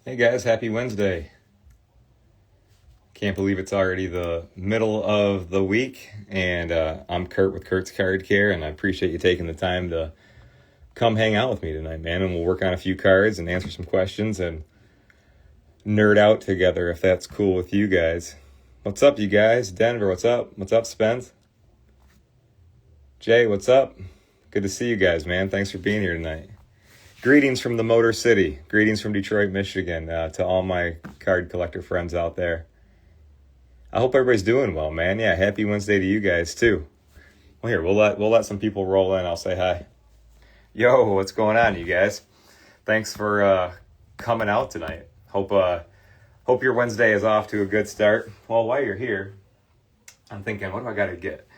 Hey guys, happy Wednesday. Can't believe it's already the middle of the week, and I'm Kurt with Kurt's Card Care, and I appreciate you taking the time to come hang out with me tonight, man, and we'll work on a few cards and answer some questions and nerd out together if that's cool with you guys. What's up, you guys? Denver, what's up? What's up, Spence? Jay, what's up? Good to see you guys, man. Thanks for being here tonight. Greetings from the Motor City. Greetings from Detroit, Michigan, to all my card collector friends out there. I hope everybody's doing well, man. Yeah, happy Wednesday to you guys too. Well, here we'll let some people roll in. I'll say hi. Yo, what's going on, you guys? Thanks for coming out tonight. Hope your Wednesday is off to a good start. Well, while you're here, I'm thinking, what do I got to get?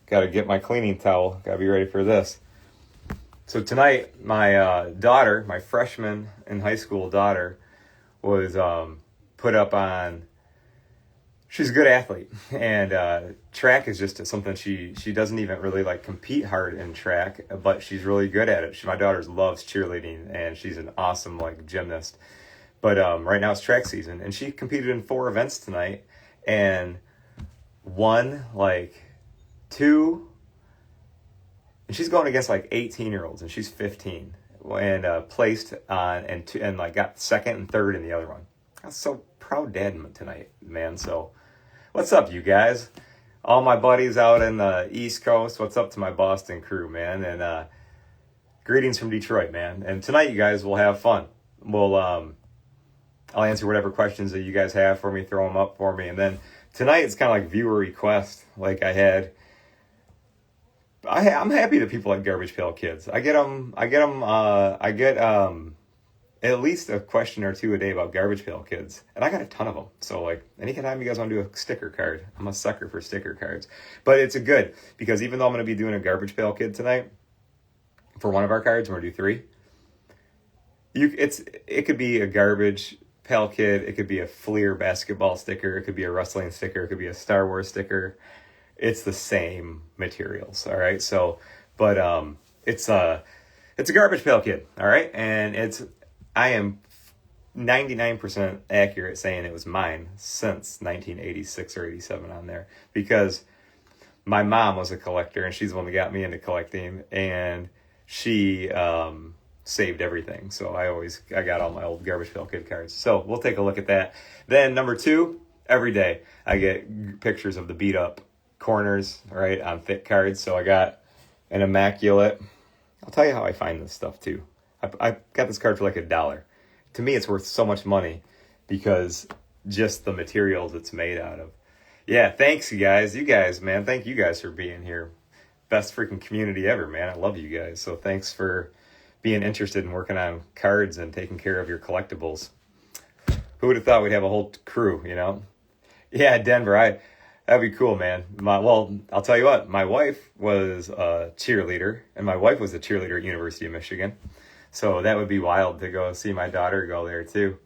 Got to get my cleaning towel. Got to be ready for this. So tonight, my daughter, my freshman in high school daughter, was put up on. She's a good athlete, and track is just something she doesn't even really like compete hard in track, but she's really good at it. My daughter loves cheerleading, and she's an awesome like gymnast. But right now it's track season, and she competed in 4 events tonight, and won like 2. And she's going against like 18-year-olds, and she's 15, and placed on and like got 2nd and 3rd in the other one. I was so proud dad tonight, man. So what's up, you guys? All my buddies out in the East Coast. What's up to my Boston crew, man? And greetings from Detroit, man. And tonight, you guys will have fun. I'll answer whatever questions that you guys have for me. Throw them up for me. And then tonight, it's kind of like viewer request. Like I'm happy that people like Garbage Pail Kids. I get at least a question or 2 a day about Garbage Pail Kids, and I got a ton of them. So like anytime you guys want to do a sticker card, I'm a sucker for sticker cards. But it's a good, because even though I'm going to be doing a Garbage Pail Kid tonight for one of our cards, we're going to do 3. It could be a Garbage Pail Kid, it could be a Fleer basketball sticker, it could be a wrestling sticker, it could be a Star Wars sticker. It's the same materials, all right? So, but it's a Garbage Pail Kid, all right? And I am 99% accurate saying it was mine since 1986 or 87 on there, because my mom was a collector, and she's the one that got me into collecting, and she saved everything. So I got all my old Garbage Pail Kid cards. So we'll take a look at that. Then number 2, every day I get pictures of the beat up corners, right, on thick cards. So I got an immaculate. I'll tell you how I find this stuff too. I got this card for like $1. To me, it's worth so much money because just the materials it's made out of. Yeah, thanks, you guys. You guys, man, thank you guys for being here. Best freaking community ever, man. I love you guys. So thanks for being interested in working on cards and taking care of your collectibles. Who would have thought we'd have a whole crew, you know? Yeah, Denver, that'd be cool, man. Well, I'll tell you what. My wife was a cheerleader, and my wife was a cheerleader at University of Michigan. So that would be wild to go see my daughter go there too.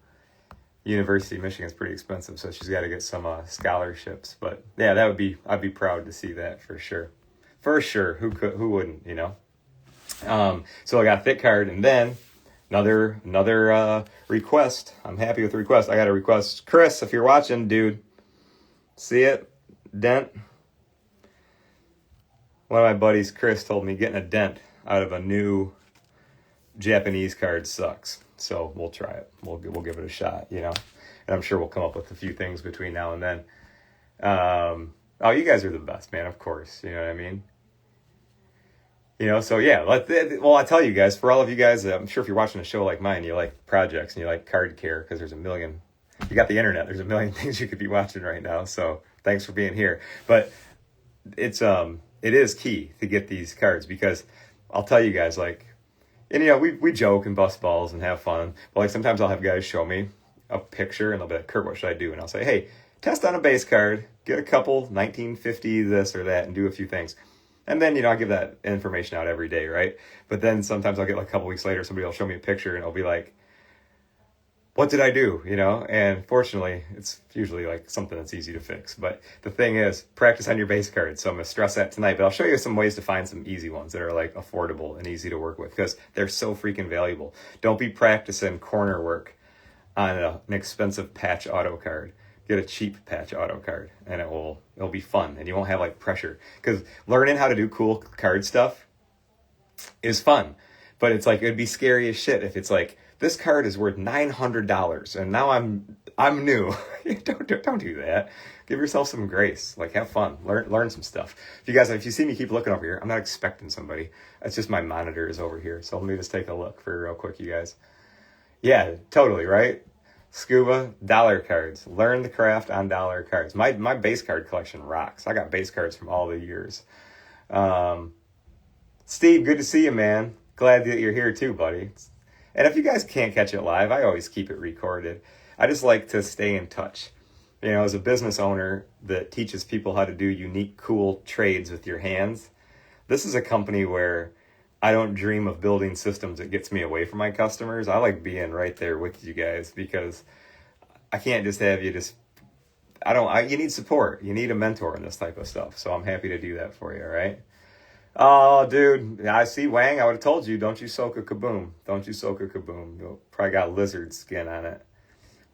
University of Michigan is pretty expensive, so she's got to get some scholarships. But yeah, I'd be proud to see that for sure. For sure, who wouldn't, you know? So I got a thick card, and then another request. I'm happy with the request. I got a request, Chris, if you're watching, dude. See it? Dent. One of my buddies, Chris, told me getting a dent out of a new Japanese card sucks. So we'll try it. We'll give it a shot, you know. And I'm sure we'll come up with a few things between now and then. You guys are the best, man. Of course, you know what I mean. You know, so yeah. I tell you guys, for all of you guys, I'm sure if you're watching a show like mine, you like projects and you like card care, because there's a million. You got the internet. There's a million things you could be watching right now. So thanks for being here. But it is key to get these cards, because I'll tell you guys, like, and you know, we joke and bust balls and have fun. But like sometimes I'll have guys show me a picture and they'll be like, Kurt, what should I do? And I'll say, hey, test on a base card, get a couple 1950 this or that, and do a few things. And then, you know, I give that information out every day, right? But then sometimes I'll get like a couple weeks later, somebody will show me a picture and I'll be like, what did I do? You know, and fortunately, it's usually like something that's easy to fix. But the thing is, practice on your base cards. So I'm going to stress that tonight. But I'll show you some ways to find some easy ones that are like affordable and easy to work with, because they're so freaking valuable. Don't be practicing corner work on an expensive patch auto card. Get a cheap patch auto card, and it'll be fun, and you won't have like pressure. Because learning how to do cool card stuff is fun, but it's like it'd be scary as shit if it's like this card is worth $900, and now I'm new. Don't do that. Give yourself some grace. Like, have fun. Learn some stuff. If you see me keep looking over here, I'm not expecting somebody. It's just my monitor is over here. So let me just take a look for real quick, you guys. Yeah, totally, right? Scuba, dollar cards. Learn the craft on dollar cards. My base card collection rocks. I got base cards from all the years. Steve, good to see you, man. Glad that you're here too, buddy. And if you guys can't catch it live, I always keep it recorded. I just like to stay in touch. You know, as a business owner that teaches people how to do unique, cool trades with your hands, this is a company where I don't dream of building systems that gets me away from my customers. I like being right there with you guys because I can't just have you you need support. You need a mentor in this type of stuff. So I'm happy to do that for you, all right? Oh, dude, I see Wang. I would have told you, don't you soak a kaboom. Don't you soak a kaboom. You probably got lizard skin on it.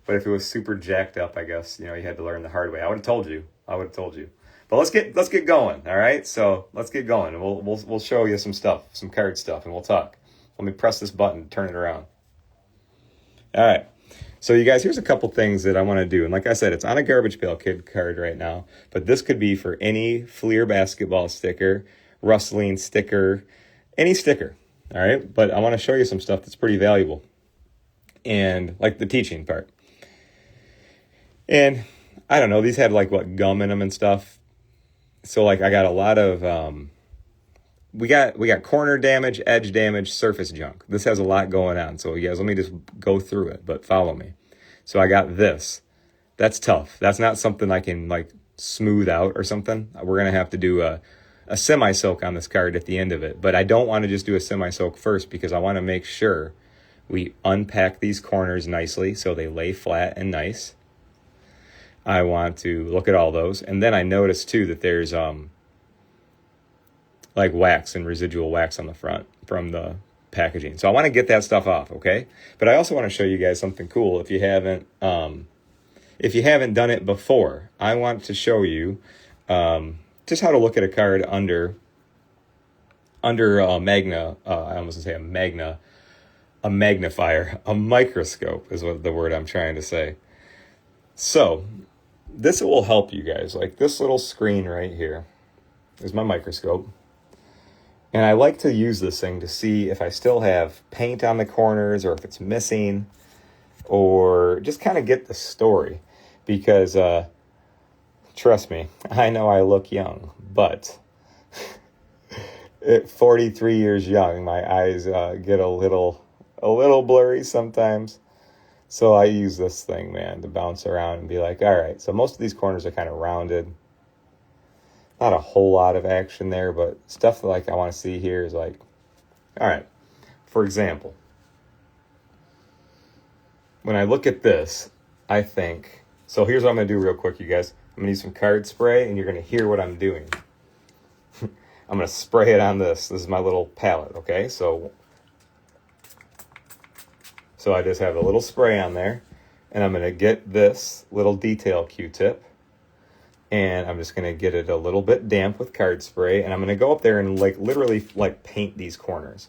But if it was super jacked up, I guess, you had to learn the hard way. I would have told you. But let's get going, all right? So let's get going. And we'll show you some stuff, some card stuff, and we'll talk. Let me press this button, turn it around. All right. So you guys, here's a couple things that I want to do. And like I said, it's on a Garbage Pail Kid card right now. But this could be for any Fleer basketball sticker, rustling sticker, any sticker, all right? But I want to show you some stuff that's pretty valuable. And like the teaching part. And I don't know, these had like gum in them and stuff. So like I got a lot of we got corner damage, edge damage, surface junk. This has a lot going on. So you guys, let me just go through it, but follow me. So I got this. That's tough. That's not something I can like smooth out or something. We're going to have to do a semi-soak on this card at the end of it. But I don't want to just do a semi-soak first because I want to make sure we unpack these corners nicely so they lay flat and nice. I want to look at all those. And then I noticed too that there's like wax and residual wax on the front from the packaging. So I want to get that stuff off, okay? But I also want to show you guys something cool if you haven't done it before. I want to show you just how to look at a card under a magnifier, a microscope is what the word I'm trying to say. So this will help you guys. Like this little screen right here is my microscope. And I like to use this thing to see if I still have paint on the corners or if it's missing or just kind of get the story. Because trust me, I know I look young, but at 43 years young, my eyes get a little blurry sometimes. So I use this thing, man, to bounce around and be like, all right, so most of these corners are kind of rounded. Not a whole lot of action there, but stuff that like I want to see here is like, all right, for example, when I look at this, I think, so here's what I'm going to do real quick, you guys. I'm going to use some card spray, and you're going to hear what I'm doing. I'm going to spray it on this. This is my little palette, okay? So I just have a little spray on there, and I'm going to get this little detail Q-tip, and I'm just going to get it a little bit damp with card spray, and I'm going to go up there and like literally like paint these corners.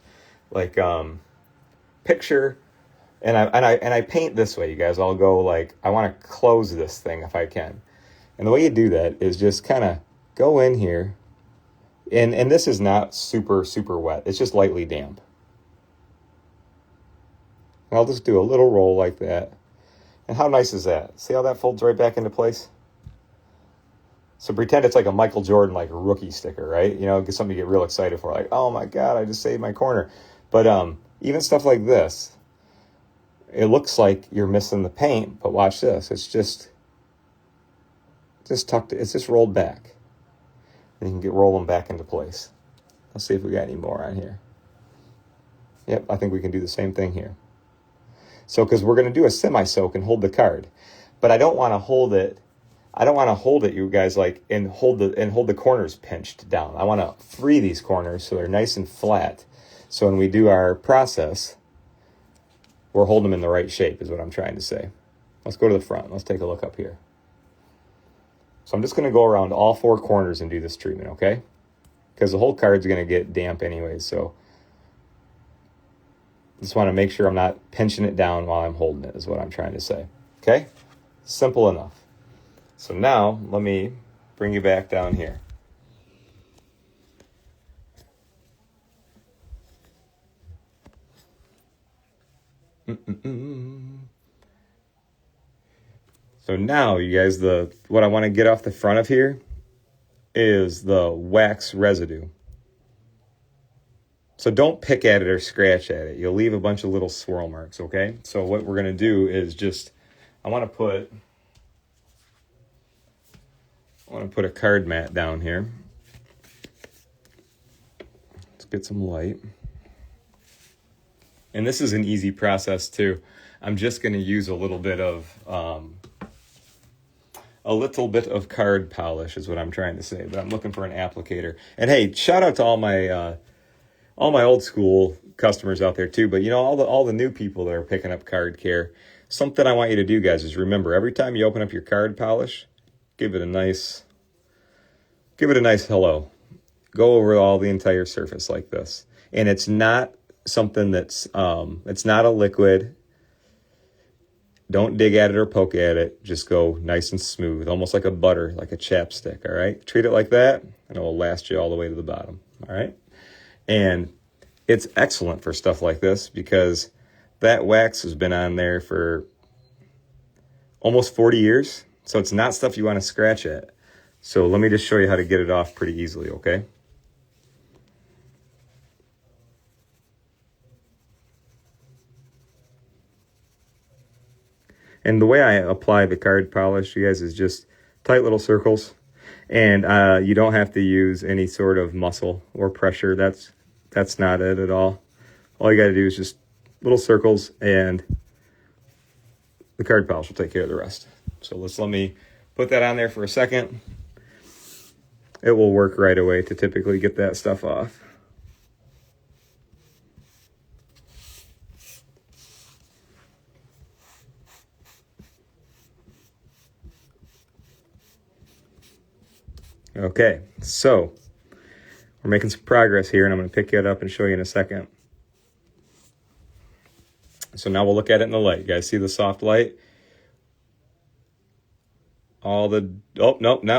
Like picture, and I paint this way, you guys. I'll go like, I want to close this thing if I can. And the way you do that is just kind of go in here, and this is not super, super wet. It's just lightly damp. I'll just do a little roll like that. And how nice is that? See how that folds right back into place? So pretend it's like a Michael Jordan, like rookie sticker, right? Something you get real excited for, like, oh my God, I just saved my corner. But even stuff like this, it looks like you're missing the paint, but watch this. It's just tucked, it's just rolled back. And you can roll them back into place. Let's see if we got any more on here. Yep, I think we can do the same thing here. So, because we're going to do a semi-soak and hold the card, but I don't want to hold it. I don't want to hold it, you guys, like, and hold the corners pinched down. I want to free these corners so they're nice and flat. So when we do our process, we're holding them in the right shape is what I'm trying to say. Let's go to the front. Let's take a look up here. So I'm just going to go around all 4 corners and do this treatment, okay? Because the whole card's going to get damp anyways, so just want to make sure I'm not pinching it down while I'm holding it is what I'm trying to say, okay? Simple enough. So now let me bring you back down here. So now, you guys, what I want to get off the front of here is the wax residue. So don't pick at it or scratch at it. You'll leave a bunch of little swirl marks, okay? So what we're going to do is I want to put a card mat down here. Let's get some light. And this is an easy process too. I'm just going to use a little bit of card polish is what I'm trying to say, but I'm looking for an applicator. And hey, shout out to all my old school customers out there too. But you know, all the new people that are picking up card care. Something I want you to do, guys, is remember every time you open up your card polish, give it a nice hello. Go over the entire surface like this, and it's not something that's it's not a liquid. Don't dig at it or poke at it. Just go nice and smooth, almost like a butter, like a chapstick, all right? Treat it like that, and it will last you all the way to the bottom, all right? And it's excellent for stuff like this because that wax has been on there for almost 40 years, so it's not stuff you want to scratch at. So let me just show you how to get it off pretty easily, okay? And the way I apply the card polish, you guys, is just tight little circles. And you don't have to use any sort of muscle or pressure. That's not it at all. All you got to do is just little circles, and the card polish will take care of the rest. So let me put that on there for a second. It will work right away to typically get that stuff off. Okay, so we're making some progress here, and I'm going to pick it up and show you in a second. So now we'll look at it in the light. You guys see the soft light? No,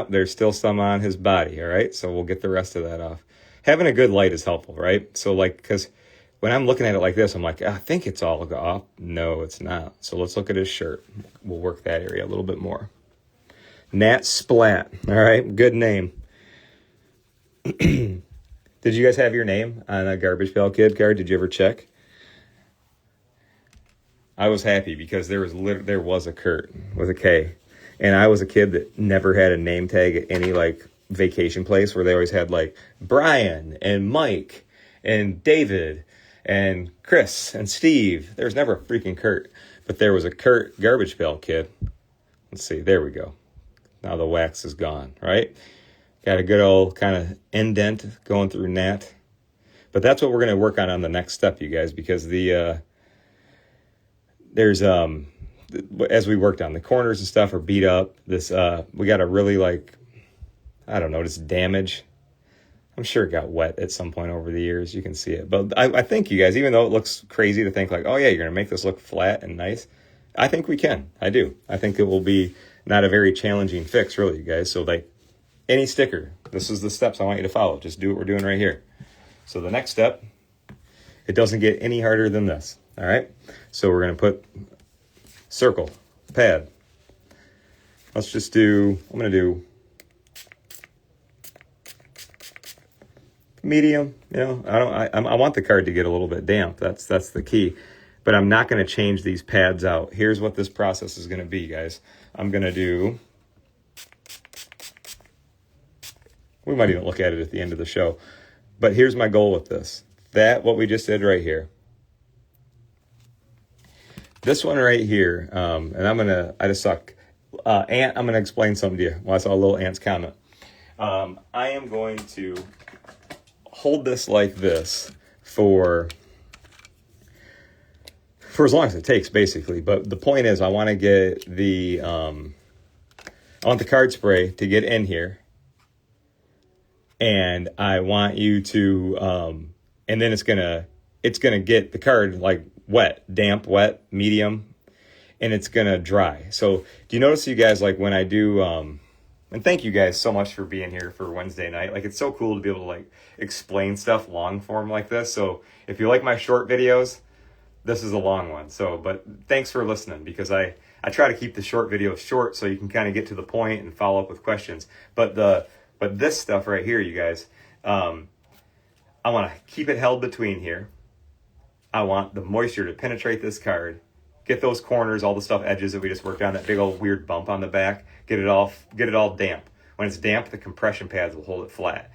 there's still some on his body, all right? So we'll get the rest of that off. Having a good light is helpful, right? So because when I'm looking at it like this, I'm like, I think it's all off. No, it's not. So let's look at his shirt. We'll work that area a little bit more. Nat Splat, all right? Good name. Did you guys have your name on a Garbage Pail Kid card? Did you ever check? I was happy because there was a Kurt with a K. And I was a kid that never had a name tag at any vacation place where they always had Brian and Mike and David and Chris and Steve. There was never a freaking Kurt, but there was a Kurt Garbage Pail Kid. Let's see, there we go. Now the wax is gone, right? Got a good old kind of indent going through Nat. But that's what we're going to work on the next step, you guys, because as we worked on, the corners and stuff are beat up. We got a really just damage. I'm sure it got wet at some point over the years. You can see it. But I think, you guys, even though it looks crazy to think oh yeah, you're going to make this look flat and nice, I think we can. I do. I think it will be not a very challenging fix, really, you guys. So any sticker, this is the steps I want you to follow. Just do what we're doing right here. So the next step, it doesn't get any harder than this. All right. So we're going to put circle, pad. I'm going to do medium. I want the card to get a little bit damp. That's the key. But I'm not going to change these pads out. Here's what this process is going to be, guys. We might even look at it at the end of the show. But here's my goal with this. What we just did right here. This one right here, and I just suck. Ant, I'm going to explain something to you. Well, I saw a little Ant's comment. I am going to hold this like this for for as long as it takes, basically. But the point is, I want to get I want the card spray to get in here, and I want you to, and then it's gonna get the card like wet, damp, wet, medium, and it's gonna dry. So do you notice, you guys, like when I do, and thank you guys so much for being here for Wednesday night. Like, it's so cool to be able to like explain stuff long form like this. So if you like my short videos, this is a long one. So, but thanks for listening, because I try to keep the short videos short so you can kind of get to the point and follow up with questions. But this stuff right here, you guys, I want to keep it held between here. I want the moisture to penetrate this card, get those corners, all the stuff, edges that we just worked on, that big old weird bump on the back, get it all damp. When it's damp, the compression pads will hold it flat.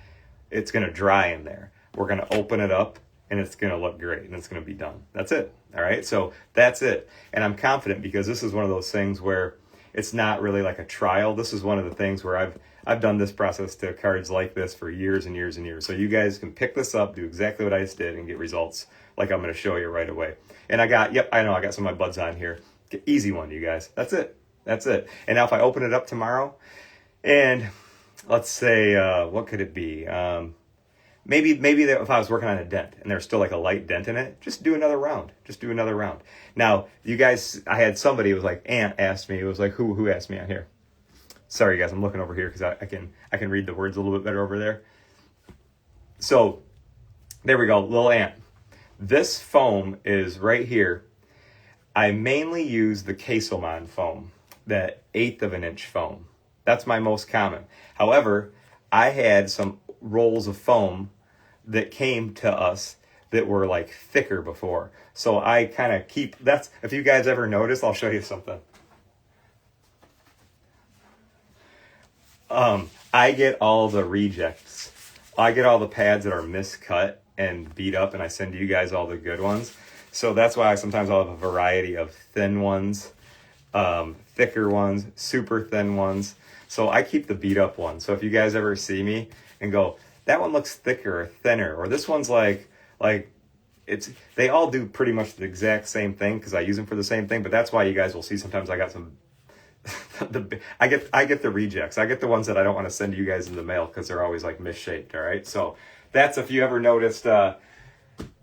It's going to dry in there. We're going to open it up, and it's going to look great, and it's going to be done. That's it. All right. So that's it. And I'm confident, because this is one of those things where it's not really like a trial. This is one of the things where I've done this process to cards like this for years and years and years. So you guys can pick this up, do exactly what I just did, and get results like I'm going to show you right away. And I got some of my buds on here. Easy one, you guys. That's it. And now if I open it up tomorrow, and let's say, what could it be? Maybe if I was working on a dent and there's still like a light dent in it, just do another round. Now, you guys, I had somebody, it was like Aunt asked me, it was like, who asked me on here? Sorry, guys, I'm looking over here because I can read the words a little bit better over there. So there we go, little Aunt. This foam is right here. I mainly use the Quesomon foam, that 1/8 of an inch foam. That's my most common. However, I had some rolls of foam that came to us that were like thicker before. So I kind of keep, that's, if you guys ever notice, I'll show you something. I get all the rejects. I get all the pads that are miscut and beat up, and I send you guys all the good ones. So that's why sometimes I'll have a variety of thin ones, thicker ones, super thin ones. So I keep the beat up ones. So if you guys ever see me and go, that one looks thicker or thinner, or this one's like they all do pretty much the exact same thing because I use them for the same thing. But that's why you guys will see sometimes I got some, I get the rejects. I get the ones that I don't want to send you guys in the mail because they're always like misshaped. All right. So that's, if you ever noticed,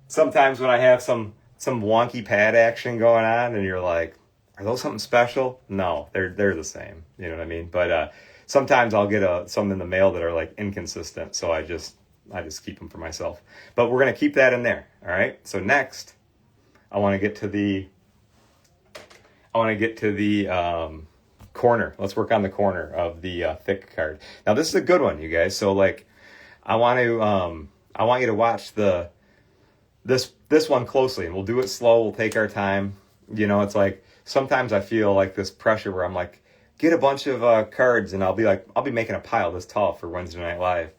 sometimes when I have some wonky pad action going on and you're like, are those something special? No, they're the same. You know what I mean? But sometimes I'll get some in the mail that are like inconsistent, so I just keep them for myself. But we're gonna keep that in there. All right. So next, I want to get to the corner. Let's work on the corner of the thick card. Now this is a good one, you guys. So like, I want you to watch this one closely, and we'll do it slow. We'll take our time. You know, it's like sometimes I feel like this pressure where I'm like, get a bunch of cards, and I'll be making a pile this tall for Wednesday Night Live.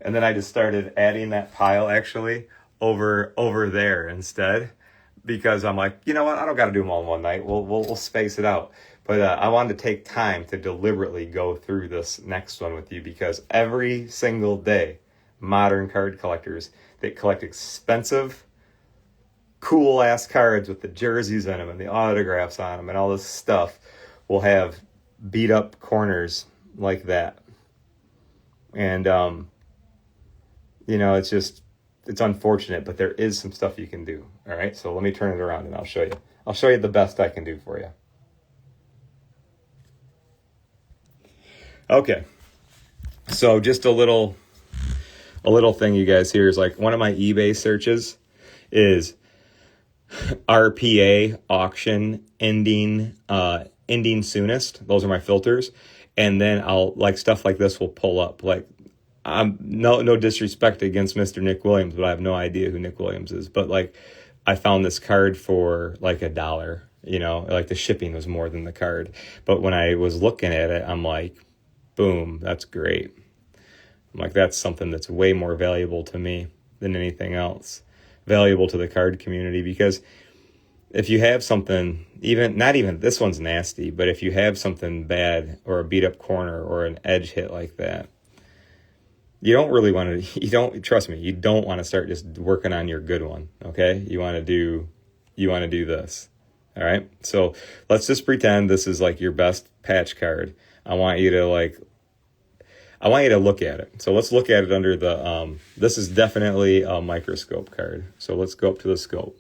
And then I just started adding that pile actually over there instead, because I'm like, you know what? I don't got to do them all in one night. We'll space it out. But I wanted to take time to deliberately go through this next one with you, because every single day, modern card collectors that collect expensive, cool ass cards with the jerseys in them and the autographs on them and all this stuff will have beat up corners like that. And, you know, it's unfortunate, but there is some stuff you can do. All right. So let me turn it around and I'll show you the best I can do for you. Okay. So just a little thing, you guys, here is like one of my eBay searches is RPA auction ending soonest. Those are my filters. And then I'll like stuff like this will pull up. Like, I'm no disrespect against Mr. Nick Williams, but I have no idea who Nick Williams is. But like, I found this card for like $1, you know, like the shipping was more than the card. But when I was looking at it, I'm like, boom, that's great. I'm like, that's something that's way more valuable to me than anything else. Valuable to the card community, because if you have something, not even this one's nasty, but if you have something bad or a beat up corner or an edge hit like that, you don't really want to, trust me, you don't want to start just working on your good one. Okay. You want to do you want to do this. All right. So let's just pretend this is like your best patch card. I want you to look at it. So let's look at it under the, this is definitely a microscope card. So let's go up to the scope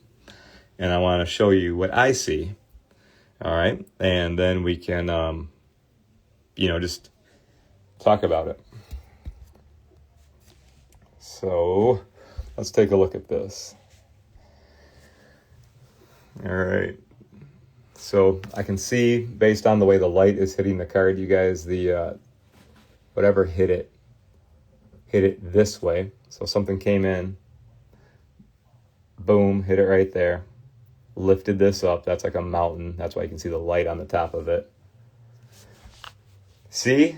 and I want to show you what I see. All right. And then we can, just talk about it. So let's take a look at this. All right. So I can see, based on the way the light is hitting the card, you guys, the whatever hit it this way. So something came in, boom, hit it right there, lifted this up. That's like a mountain. That's why you can see the light on the top of it. See?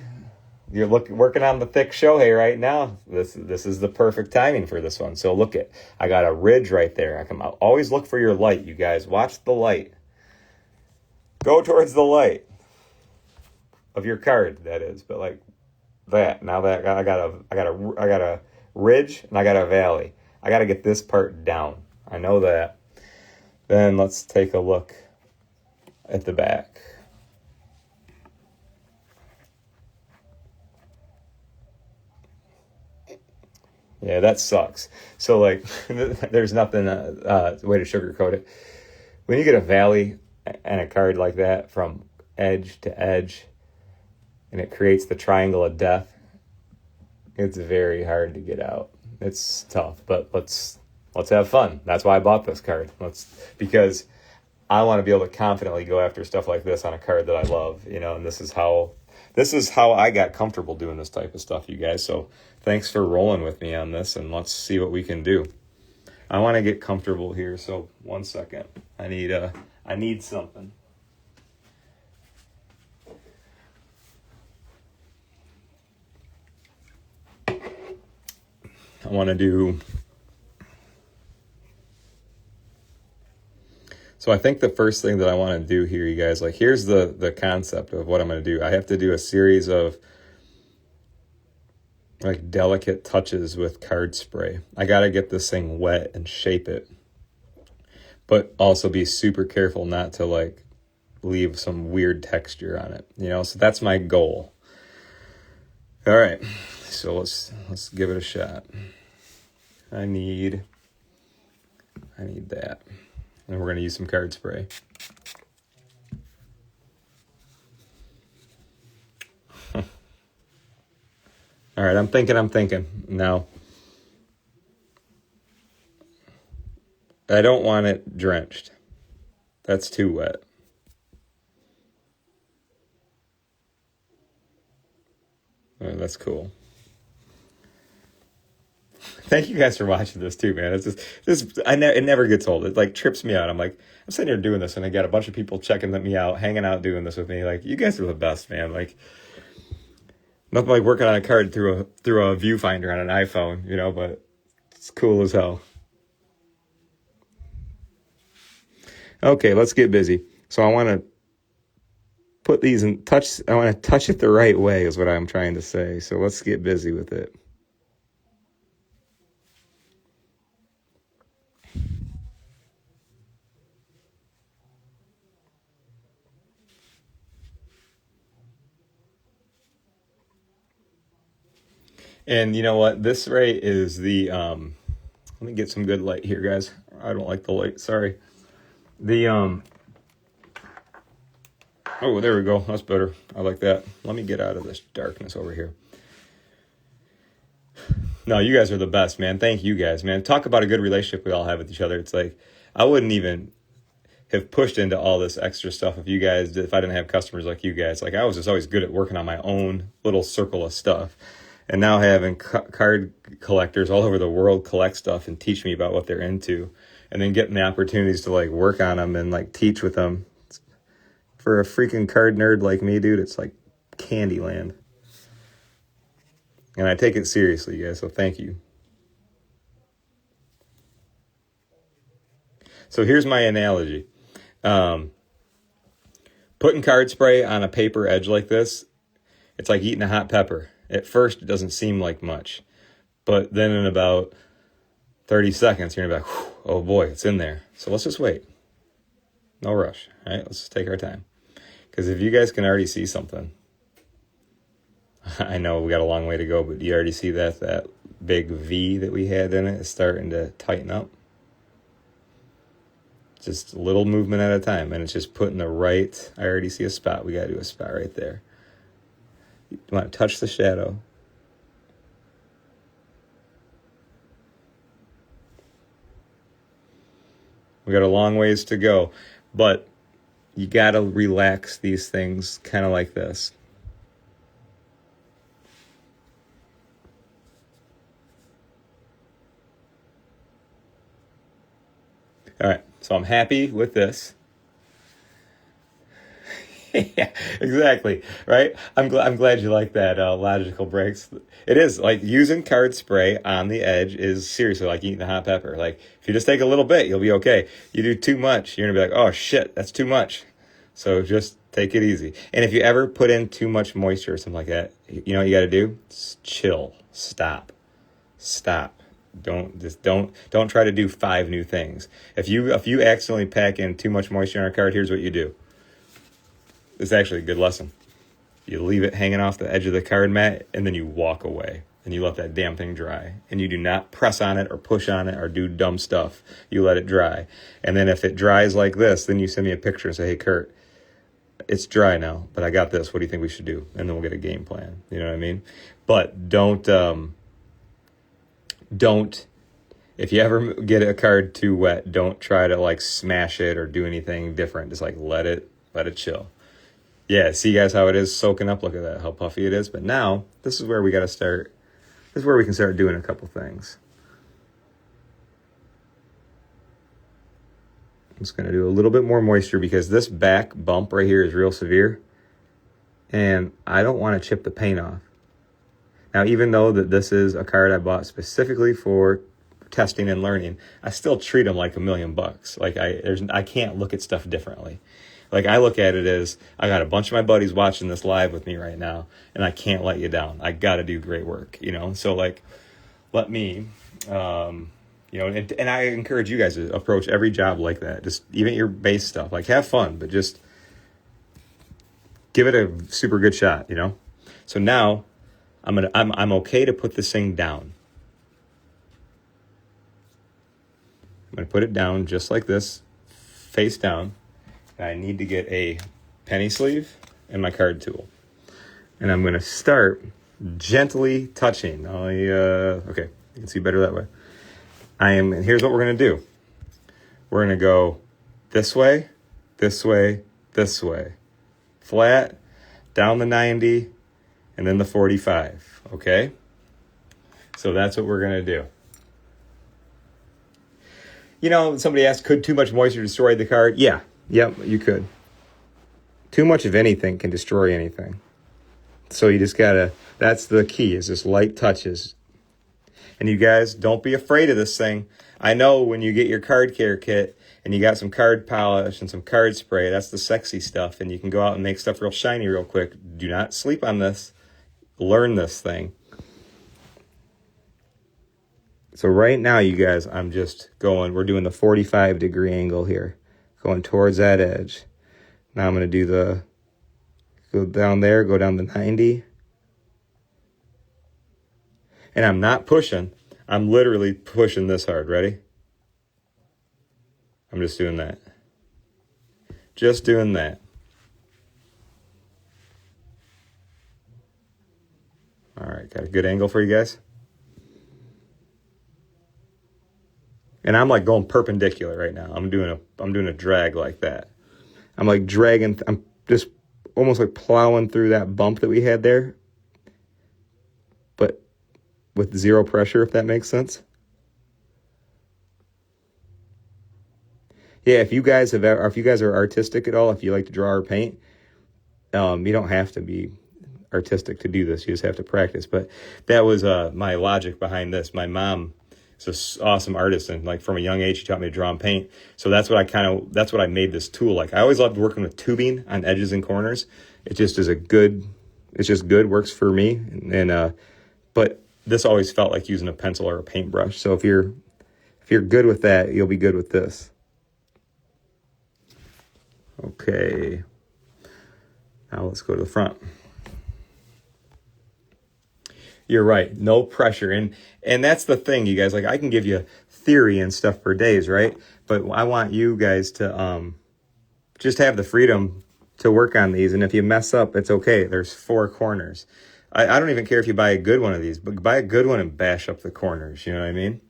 You're working on the thick Shohei right now. This is the perfect timing for this one. So look at, I got a ridge right there. I can always look for your light, you guys. Watch the light. Go towards the light of your card, that is. But like that. Now that I got a ridge and I got a valley. I got to get this part down. I know that. Then let's take a look at the back. Yeah, that sucks. So like, there's nothing way to sugarcoat it. When you get a valley and a card like that from edge to edge, and it creates the triangle of death, it's very hard to get out. It's tough, but let's have fun. That's why I bought this card. Because I want to be able to confidently go after stuff like this on a card that I love, and this is how I got comfortable doing this type of stuff, you guys. So thanks for rolling with me on this, and let's see what we can do. I want to get comfortable here, so 1 second. I need something. I want to do... So I think the first thing that I want to do here, you guys, like here's the concept of what I'm going to do. I have to do a series of like delicate touches with card spray. I got to get this thing wet and shape it, but also be super careful not to like leave some weird texture on it, so that's my goal. All right, so let's give it a shot. I need that. And we're going to use some card spray. All right, I'm thinking. Now, I don't want it drenched. That's too wet. Oh, that's cool. Thank you guys for watching this too, man. It's just it never gets old. It like trips me out. I'm sitting here doing this, and I got a bunch of people checking me out, hanging out, doing this with me. Like, you guys are the best, man. Like, nothing like working on a card through a viewfinder on an iPhone, but it's cool as hell. Okay, let's get busy. So I want to put these in touch. I want to touch it the right way is what I'm trying to say. So let's get busy with it. And you know what? This right is the, let me get some good light here, guys. I don't like the light, sorry. Oh, there we go. That's better. I like that. Let me get out of this darkness over here. No, you guys are the best, man. Thank you guys, man. Talk about a good relationship we all have with each other. It's like, I wouldn't even have pushed into all this extra stuff if I didn't have customers like you guys. Like, I was just always good at working on my own little circle of stuff. And now having card collectors all over the world collect stuff and teach me about what they're into, and then getting the opportunities to like work on them and like teach with them. For a freaking card nerd like me, dude, it's like candy land. And I take it seriously, you guys, so thank you. So here's my analogy. Putting card spray on a paper edge like this, it's like eating a hot pepper. At first, it doesn't seem like much. But then in about 30 seconds, you're going to be like, oh boy, it's in there. So let's just wait. No rush. All right, let's just take our time. Because if you guys can already see something, I know we got a long way to go, but do you already see that big V that we had in it is starting to tighten up? Just a little movement at a time, and it's just putting the right, I already see a spot. We got to do a spot right there. You want to touch the shadow. We got a long ways to go, but you got to relax these things kind of like this. All right, so I'm happy with this. Yeah, exactly. Right. I'm glad you like that logical breaks. It is like using card spray on the edge is seriously like eating a hot pepper. Like if you just take a little bit, you'll be okay. You do too much, you're gonna be like, oh shit, that's too much. So just take it easy. And if you ever put in too much moisture or something like that, you know what you got to do? Just chill. Stop. Don't try to do 5 new things. If you accidentally pack in too much moisture on a card, here's what you do. It's actually a good lesson. You leave it hanging off the edge of the card mat, and then you walk away, and you let that damn thing dry. And you do not press on it or push on it or do dumb stuff. You let it dry. And then if it dries like this, then you send me a picture and say, hey, Kurt, it's dry now, but I got this. What do you think we should do? And then we'll get a game plan. You know what I mean? But don't, if you ever get a card too wet, don't try to like smash it or do anything different. Just like let it chill. Yeah, see guys how it is soaking up? Look at that, how puffy it is. But now, this is where we got to start. This is where we can start doing a couple things. I'm just going to do a little bit more moisture because this back bump right here is real severe. And I don't want to chip the paint off. Now, even though that this is a card I bought specifically for testing and learning, I still treat them like $1,000,000. Like I can't look at stuff differently. Like I look at it as I got a bunch of my buddies watching this live with me right now, and I can't let you down. I got to do great work, you know? So like, let me, you know, and I encourage you guys to approach every job like that. Just even your base stuff, like have fun, but just give it a super good shot, you know? So now I'm okay to put this thing down. I'm going to put it down just like this, face down. I need to get a penny sleeve and my card tool. And I'm going to start gently touching. Okay, you can see better that way. And here's what we're going to do. We're going to go this way, this way, this way. Flat, down the 90, and then the 45, okay? So that's what we're going to do. You know, somebody asked, could too much moisture destroy the card? Yeah. Yep, you could. Too much of anything can destroy anything. So you just gotta, that's the key, is just light touches. And you guys, don't be afraid of this thing. I know when you get your card care kit and you got some card polish and some card spray, that's the sexy stuff. And you can go out and make stuff real shiny real quick. Do not sleep on this. Learn this thing. So right now, you guys, I'm just going, we're doing the 45-degree angle here. Going towards that edge. Now I'm going to go down there, go down to 90. And I'm not pushing. I'm literally pushing this hard. Ready? I'm just doing that. Just doing that. All right, got a good angle for you guys? And I'm like going perpendicular right now. I'm doing a drag like that. I'm like dragging, I'm just almost like plowing through that bump that we had there, but with zero pressure, if that makes sense. Yeah, if you guys are artistic at all, if you like to draw or paint, you don't have to be artistic to do this. You just have to practice. But that was my logic behind this. My mom is an awesome artist, and like from a young age, she taught me to draw and paint. So that's what I made this tool. Like I always loved working with tubing on edges and corners. It just is it's just good, works for me. And but this always felt like using a pencil or a paintbrush. So if you're good with that, you'll be good with this. Okay. Now let's go to the front. You're right. No pressure. And that's the thing, you guys. Like, I can give you theory and stuff for days, right? But I want you guys to just have the freedom to work on these. And if you mess up, it's okay. There's 4 corners. I don't even care if you buy a good one of these, but buy a good one and bash up the corners. You know what I mean?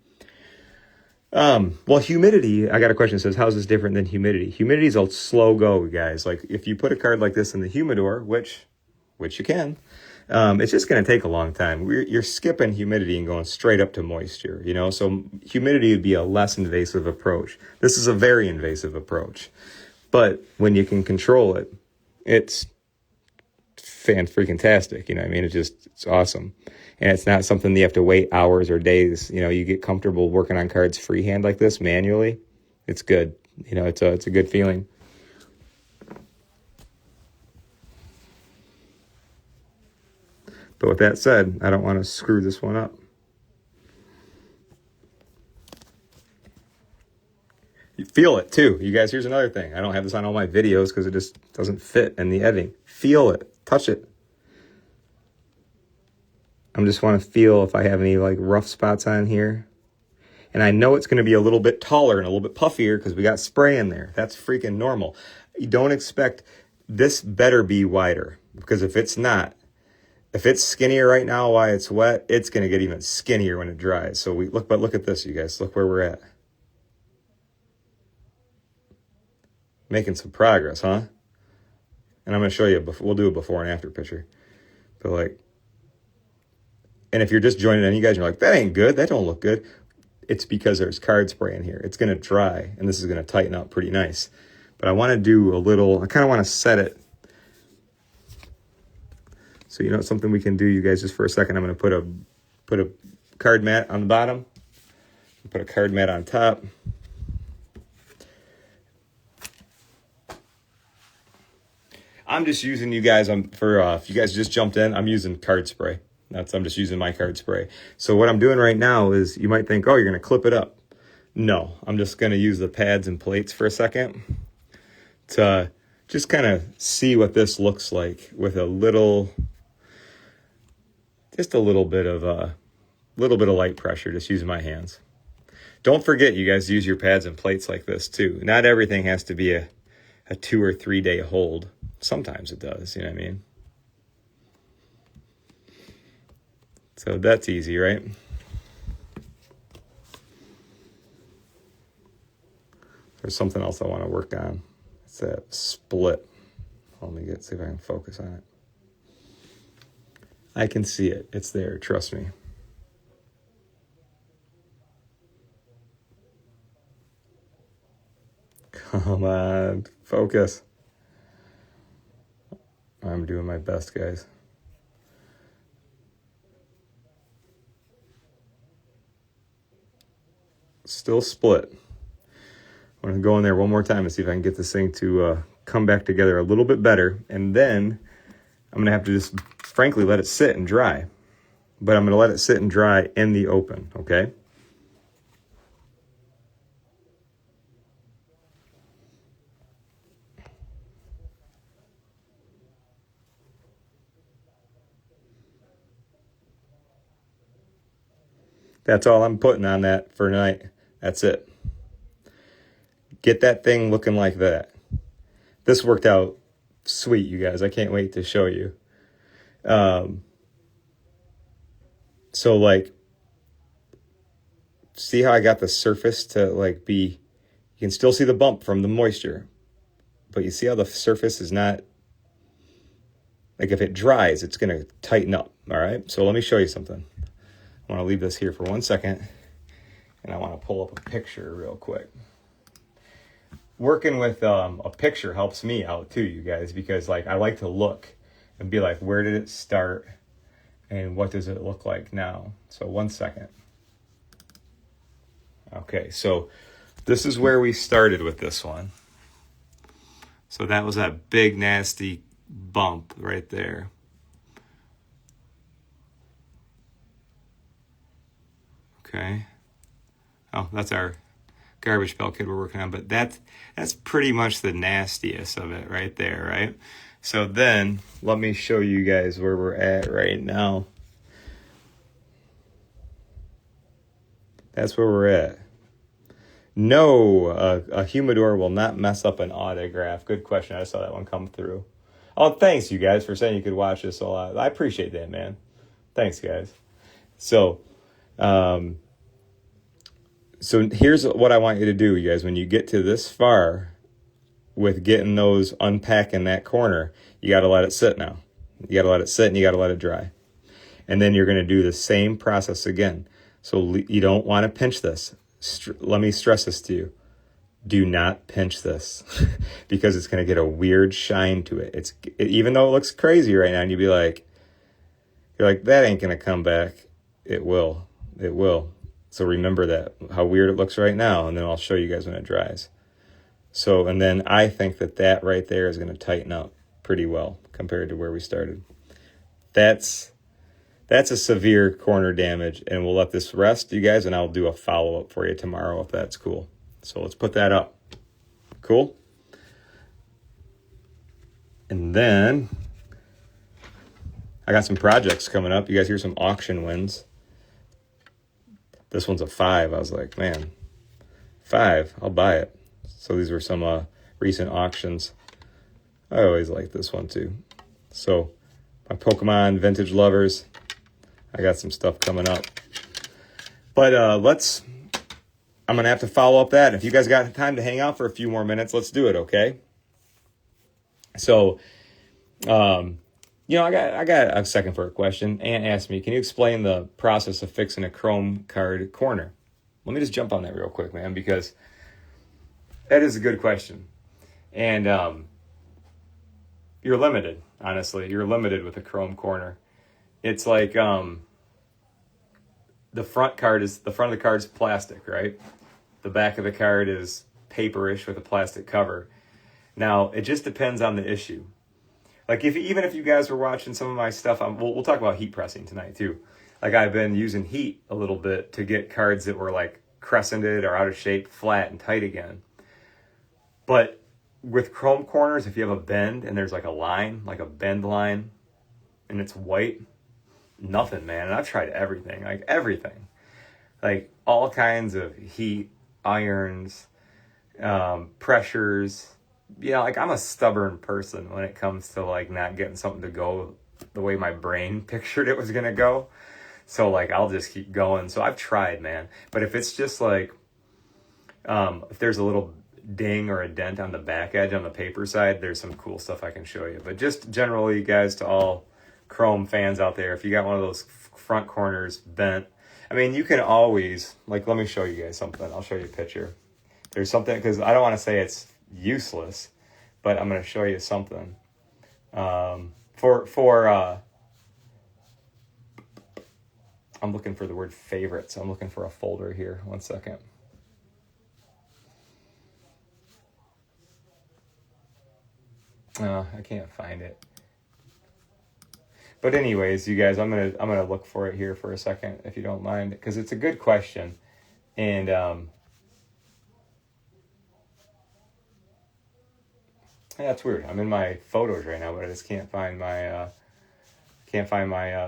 Well, humidity, I got a question that says, how's this different than humidity? Humidity is a slow go, guys. Like, if you put a card like this in the humidor, which you can, it's just going to take a long time. You're skipping humidity and going straight up to moisture, you know? So humidity would be a less invasive approach. This is a very invasive approach. But when you can control it, it's fan-freaking-tastic, you know what I mean? It's awesome. And it's not something that you have to wait hours or days. You know, you get comfortable working on cards freehand like this manually. It's good. You know, it's a good feeling. But with that said, I don't want to screw this one up. You feel it too. You guys, here's another thing. I don't have this on all my videos because it just doesn't fit in the editing. Feel it. Touch it. I just want to feel if I have any like rough spots on here. And I know it's going to be a little bit taller and a little bit puffier because we got spray in there. That's freaking normal. You don't expect this better be wider, because if it's not, if it's skinnier right now while it's wet, it's going to get even skinnier when it dries. So look at this, you guys. Look where we're at. Making some progress, huh? And I'm going to show you, we'll do a before and after picture. But like, and if you're just joining in, you guys are like, that ain't good. That don't look good. It's because there's card spray in here. It's going to dry, and this is going to tighten up pretty nice. But I want to do a little, I kind of want to set it. So you know something we can do, you guys, just for a second. I'm going to put a card mat on the bottom. Put a card mat on top. I'm just using you guys for if you guys just jumped in, I'm using card spray. I'm just using my card spray. So what I'm doing right now is, you might think, oh, you're going to clip it up. No, I'm just going to use the pads and plates for a second to just kind of see what this looks like with just a little bit of light pressure, just using my hands. Don't forget, you guys, use your pads and plates like this too. Not everything has to be a 2 or 3 day hold. Sometimes it does, you know what I mean? So that's easy, right? There's something else I want to work on. It's that split. Let me see if I can focus on it. I can see it. It's there. Trust me. Come on. Focus. I'm doing my best, guys. Still split. I'm going to go in there one more time and see if I can get this thing to come back together a little bit better. And then I'm going to have to just, frankly, let it sit and dry. But I'm going to let it sit and dry in the open, okay? That's all I'm putting on that for tonight. That's it. Get that thing looking like that. This worked out sweet, you guys. I can't wait to show you. So like, see how I got the surface to like be, you can still see the bump from the moisture, but you see how the surface is not, like if it dries, it's going to tighten up. All right. So let me show you something. I want to leave this here for 1 second, and I want to pull up a picture real quick. Working with a picture helps me out too, you guys, because like I like to look and be like, where did it start and what does it look like now? So 1 second. Okay, so this is where we started with this one. So that was that big nasty bump right there. Okay. Oh, that's our garbage pail kid we're working on, but that's pretty much the nastiest of it right there, right? So then let me show you guys where we're at right now. That's where we're at. No, a humidor will not mess up an autograph. Good question. I saw that one come through. Oh, thanks you guys for saying you could watch this a lot. I appreciate that, man. Thanks, guys. So here's what I want you to do, you guys. When you get to this far with getting those unpacked in that corner, you got to let it sit now. You got to let it sit and you got to let it dry. And then you're going to do the same process again. So you don't want to pinch this. Let me stress this to you. Do not pinch this because it's going to get a weird shine to it. Even though it looks crazy right now and you're like, that ain't going to come back. It will. It will. So remember that, how weird it looks right now, and then I'll show you guys when it dries. So, and then I think that right there is going to tighten up pretty well compared to where we started. That's a severe corner damage, and we'll let this rest, you guys, and I'll do a follow-up for you tomorrow if that's cool. So let's put that up. Cool? And then I got some projects coming up. You guys hear some auction wins. This one's a 5. I was like, man, 5, I'll buy it. So these were some recent auctions. I always like this one too. So my Pokemon vintage lovers, I got some stuff coming up. But I'm going to have to follow up that. If you guys got time to hang out for a few more minutes, let's do it, okay? So, I got a second for a question. Aunt asked me, can you explain the process of fixing a Chrome card corner? Let me just jump on that real quick, man, because that is a good question. And you're limited, honestly. You're limited with a Chrome corner. It's like the front of the card is plastic, right? The back of the card is paperish with a plastic cover. Now, it just depends on the issue. Like even if you guys were watching some of my stuff, we'll talk about heat pressing tonight too. Like I've been using heat a little bit to get cards that were like crescented or out of shape, flat and tight again. But with Chrome corners, if you have a bend and there's like a line, like a bend line, and it's white, nothing, man. And I've tried everything, like all kinds of heat, irons, pressures. Like I'm a stubborn person when it comes to like not getting something to go the way my brain pictured it was going to go. So like, I'll just keep going. So I've tried, man. But if it's just like, if there's a little ding or a dent on the back edge on the paper side, there's some cool stuff I can show you. But just generally, guys, to all Chrome fans out there, if you got one of those front corners bent, I mean, you can always, like, let me show you guys something. I'll show you a picture. There's something, because I don't want to say it's useless, but I'm going to show you something. I'm looking for the word favorites. I'm looking for a folder here. 1 second. I can't find it. But anyways, you guys, I'm gonna look for it here for a second, if you don't mind, because it's a good question. And yeah, it's weird. I'm in my photos right now, but I just can't find my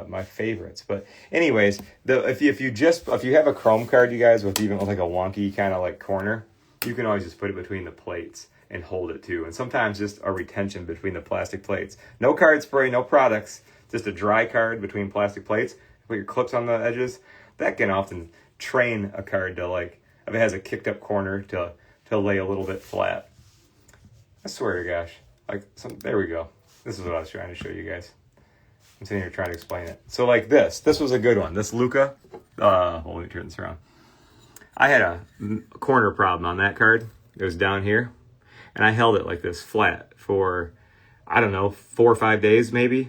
my favorites. But anyways, if you have a Chrome card, you guys, with like a wonky kind of like corner, you can always just put it between the plates and hold it too. And sometimes just a retention between the plastic plates. No card spray, no products, just a dry card between plastic plates. Put your clips on the edges. That can often train a card to, like, if it has a kicked up corner, to lay a little bit flat. I swear to gosh. There we go. This is what I was trying to show you guys. I'm sitting here trying to explain it. So like this was a good one. This Luca, let me turn this around. I had a corner problem on that card. It was down here. And I held it like this flat for, I don't know, 4 or 5 days maybe.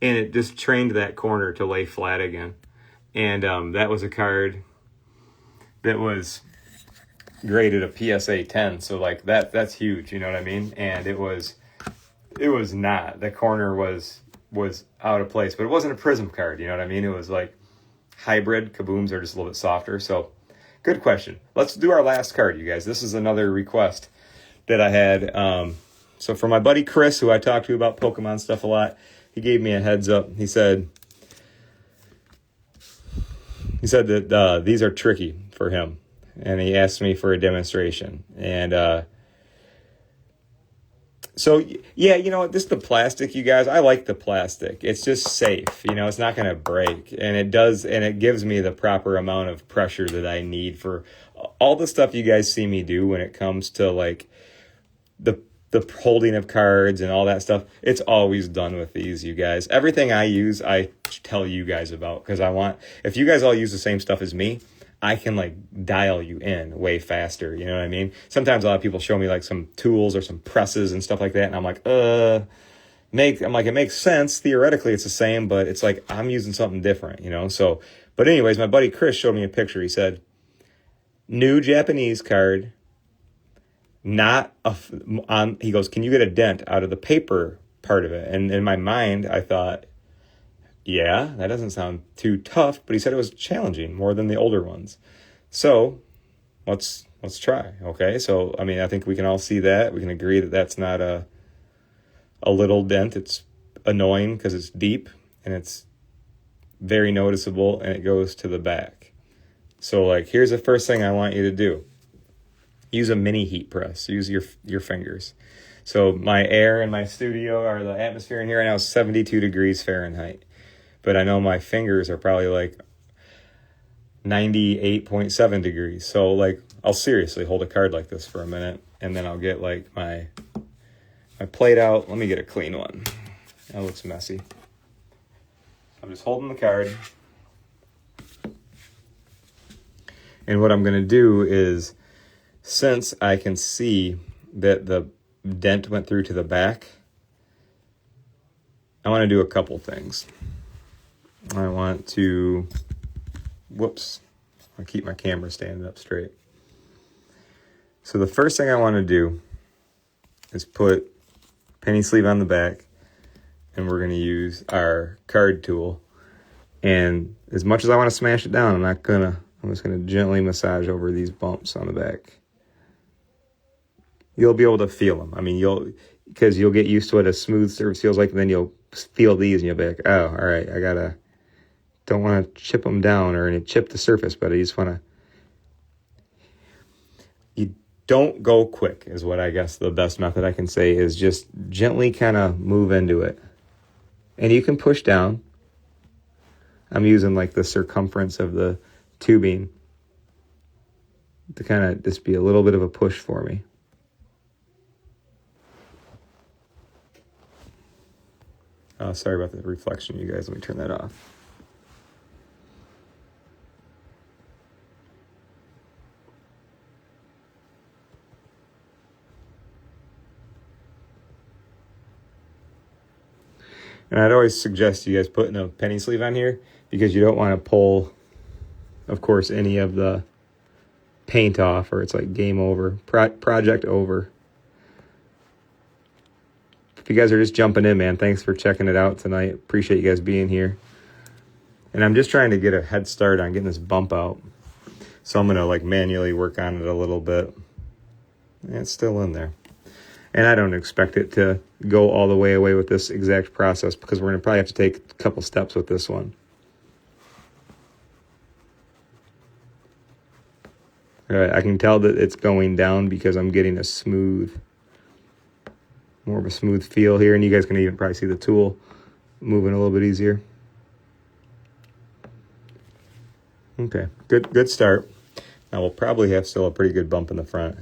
And it just trained that corner to lay flat again. And that was a card that was graded a PSA 10. So like that's huge, you know what I mean? And it was not. The corner was out of place, but it wasn't a prism card, you know what I mean? It was like hybrid. Kabooms are just a little bit softer. So Good question. Let's do our last card, you guys. This is another request that I had. So for my buddy Chris, who I talk to about Pokemon stuff a lot, he gave me a heads up. He said that these are tricky for him, and he asked me for a demonstration. And so yeah, you know what? This is the plastic, you guys. I like the plastic. It's just safe. You know, it's not going to break, and it gives me the proper amount of pressure that I need for all the stuff you guys see me do when it comes to like the holding of cards and all that stuff. It's always done with these, you guys. Everything I use, I tell you guys about, because if you guys all use the same stuff as me, I can like dial you in way faster. You know what I mean? Sometimes a lot of people show me like some tools or some presses and stuff like that, and I'm like, it makes sense. Theoretically, it's the same, but it's like I'm using something different, you know? So, but anyways, my buddy Chris showed me a picture. He said, new Japanese card, he goes, can you get a dent out of the paper part of it? And in my mind, I thought, yeah, that doesn't sound too tough, but he said it was challenging more than the older ones. So let's try. Okay. So, I mean, I think we can all see that. We can agree that that's not a little dent. It's annoying because it's deep and it's very noticeable, and it goes to the back. So like, here's the first thing I want you to do. Use a mini heat press. Use your fingers. So my air in my studio, or the atmosphere in here right now, is 72 degrees Fahrenheit. But I know my fingers are probably like 98.7 degrees. So like, I'll seriously hold a card like this for a minute, and then I'll get like my plate out. Let me get a clean one. That looks messy. I'm just holding the card. And what I'm going to do is, since I can see that the dent went through to the back, I want to do a couple things. I want to, I'll keep my camera standing up straight. So the first thing I want to do is put penny sleeve on the back, and we're going to use our card tool. And as much as I want to smash it down, I'm just going to gently massage over these bumps on the back. You'll be able to feel them. I mean, because you'll get used to what a smooth surface feels like, and then you'll feel these, and you'll be like, oh, all right, don't want to chip them down or chip the surface, but I just want to. You don't go quick is what I guess the best method I can say is just gently kind of move into it. And you can push down. I'm using like the circumference of the tubing to kind of just be a little bit of a push for me. Sorry about the reflection, you guys. Let me turn that off. And I'd always suggest you guys putting a penny sleeve on here, because you don't want to pull, of course, any of the paint off, or it's like game over, project over. If you guys are just jumping in, man, thanks for checking it out tonight. Appreciate you guys being here. And I'm just trying to get a head start on getting this bump out. So I'm going to like manually work on it a little bit. And it's still in there. And I don't expect it to go all the way away with this exact process, because we're going to probably have to take a couple steps with this one. All right, I can tell that it's going down because I'm getting more of a smooth feel here, and you guys can even probably see the tool moving a little bit easier. Okay, good start. Now we'll probably have still a pretty good bump in the front.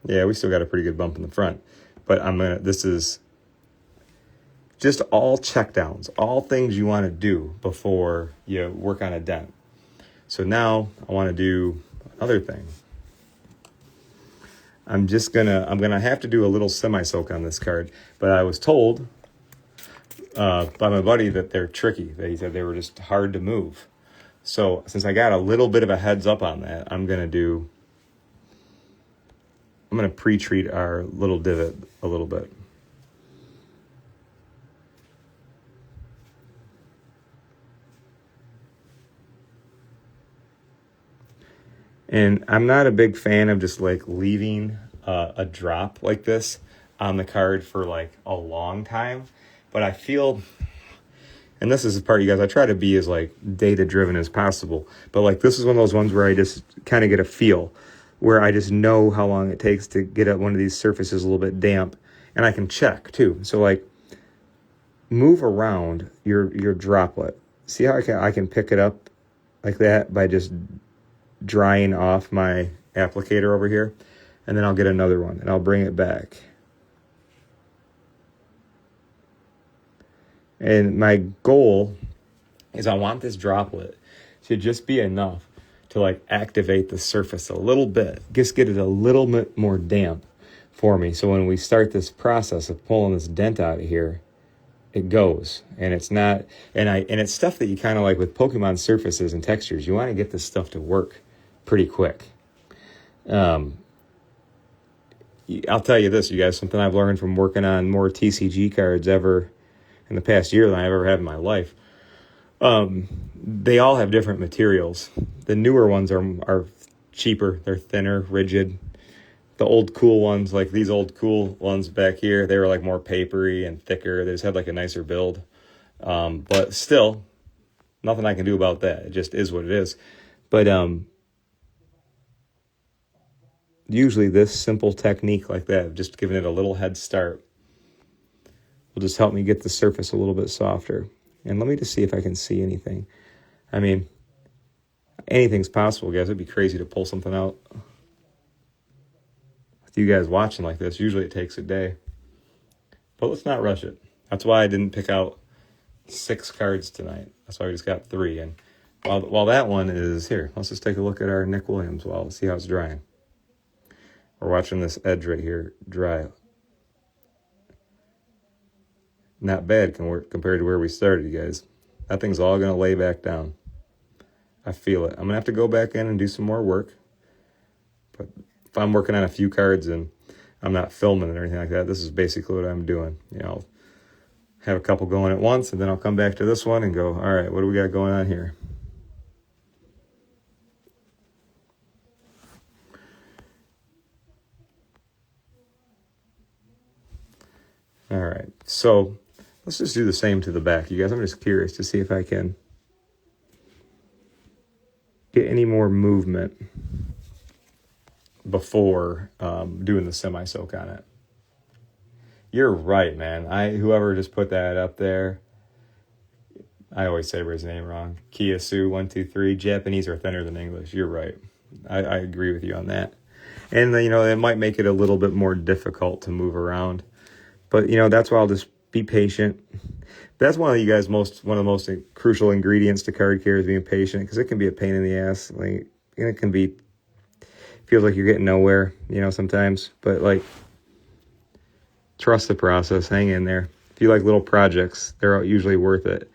Yeah, we still got a pretty good bump in the front, but this is just all checkdowns, all things you want to do before you work on a dent. So now I want to do another thing. I'm gonna have to do a little semi-soak on this card, but I was told by my buddy that they're tricky. He said they were just hard to move. So since I got a little bit of a heads up on that, I'm gonna pre-treat our little divot a little bit. And I'm not a big fan of just like leaving a drop like this on the card for like a long time. But I feel, and this is the part, you guys, I try to be as like data driven as possible. But like this is one of those ones where I just kind of get a feel, where I just know how long it takes to get at one of these surfaces a little bit damp. And I can check too. So like move around your droplet. See how I can pick it up like that by just drying off my applicator over here, and then I'll get another one and I'll bring it back. And my goal is I want this droplet to just be enough to like activate the surface a little bit, just get it a little bit more damp for me. So when we start this process of pulling this dent out of here, it goes. And it's not, and it's stuff that you kind of like with Pokemon surfaces and textures. You want to get this stuff to work pretty quick. I'll tell you this, you guys, something I've learned from working on more TCG cards ever in the past year than I've ever had in my life. They all have different materials. The newer ones are cheaper. They're thinner, rigid. The old cool ones, like these old cool ones back here, they were like more papery and thicker. They just had like a nicer build. But still, nothing I can do about that. It just is what it is. But usually this simple technique like that, just giving it a little head start, will just help me get the surface a little bit softer. And let me just see if I can see anything. I mean, anything's possible, guys. It'd be crazy to pull something out with you guys watching like this. Usually it takes a day. But let's not rush it. That's why I didn't pick out 6 cards tonight. That's why we just got 3. And while that one is here, let's just take a look at our Nick Williams while see how it's drying. We're watching this edge right here dry. Not bad compared to where we started, you guys. That thing's all going to lay back down. I feel it. I'm going to have to go back in and do some more work. But if I'm working on a few cards and I'm not filming it or anything like that, this is basically what I'm doing. You know, I'll have a couple going at once, and then I'll come back to this one and go, all right, what do we got going on here? All right, so let's just do the same to the back, you guys. I'm just curious to see if I can get any more movement before doing the semi-soak on it. You're right, man. Whoever just put that up there, I always say his name wrong. Kiyasu123. Japanese are thinner than English. You're right. I agree with you on that. And, you know, it might make it a little bit more difficult to move around. But, you know, that's why I'll just be patient. That's one of you guys' one of the most crucial ingredients to card care is being patient, because it can be a pain in the ass. Like, and it can be, feels like you're getting nowhere, you know, sometimes. But, like, trust the process. Hang in there. If you like little projects, they're usually worth it.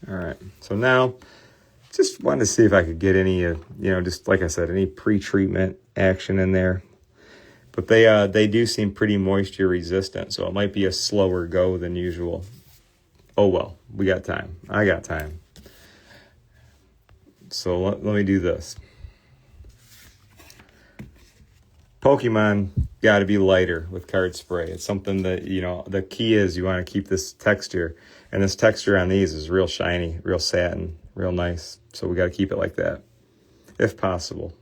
All right. So now, just wanted to see if I could get any, you know, just like I said, any pre-treatment action in there. But they do seem pretty moisture resistant, so it might be a slower go than usual. Oh well, we got time. I got time. So let me do this. Pokemon got to be lighter with card spray. It's something that, you know, the key is you want to keep this texture. And this texture on these is real shiny, real satin, real nice. So we got to keep it like that, if possible.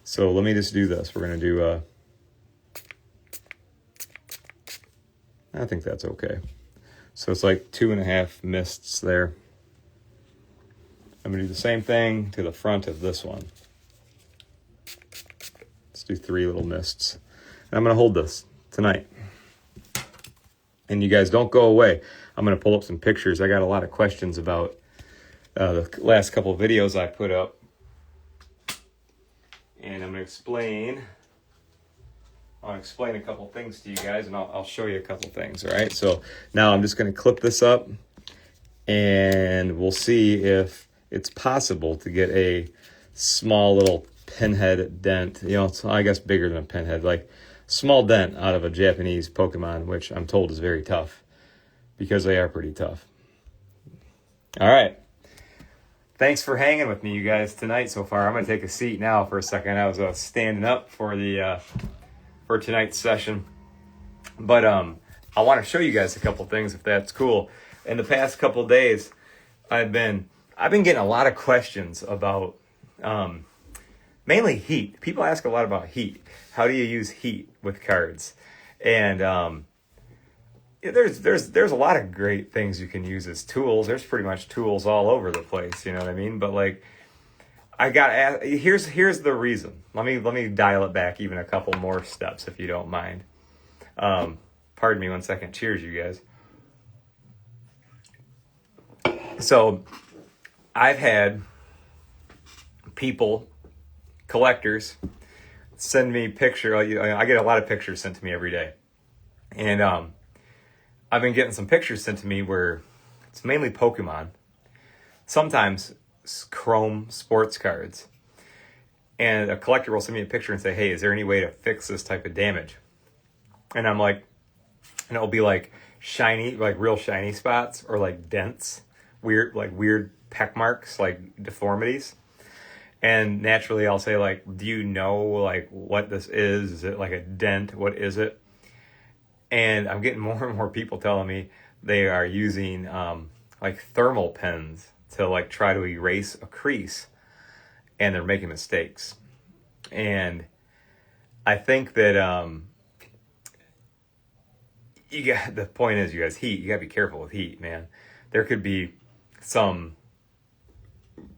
So let me just do this. We're going to do, I think that's okay. So it's like 2.5 mists there. I'm going to do the same thing to the front of this one. Let's do 3 little mists. And I'm going to hold this tonight. And you guys don't go away. I'm going to pull up some pictures. I got a lot of questions about the last couple of videos I put up. And I'm going to explain a couple things to you guys, and I'll show you a couple things, all right? So now I'm just going to clip this up, and we'll see if it's possible to get a small little pinhead dent. You know, it's, I guess, bigger than a pinhead, like small dent out of a Japanese Pokemon, which I'm told is very tough, because they are pretty tough. All right. Thanks for hanging with me, you guys, tonight so far. I'm gonna take a seat now for a second. I was standing up for the for tonight's session, but I want to show you guys a couple things if that's cool. In the past couple days, I've been getting a lot of questions about mainly heat. People ask a lot about heat. How do you use heat with cards? And there's a lot of great things you can use as tools. There's pretty much tools all over the place, you know what I mean? But like here's the reason. Let me dial it back even a couple more steps if you don't mind. Pardon me one second. Cheers, you guys. So I've had people, collectors, send me I get a lot of pictures sent to me every day. And I've been getting some pictures sent to me where it's mainly Pokemon, sometimes Chrome sports cards. And a collector will send me a picture and say, hey, is there any way to fix this type of damage? And I'm like, and it'll be like shiny, like real shiny spots, or like dents, weird peck marks, like deformities. And naturally I'll say, like, do you know like what this is? Is it like a dent? What is it? And I'm getting more and more people telling me they are using like thermal pens to like try to erase a crease, and they're making mistakes. And I think that the point is, you guys, heat. You gotta be careful with heat, man. There could be some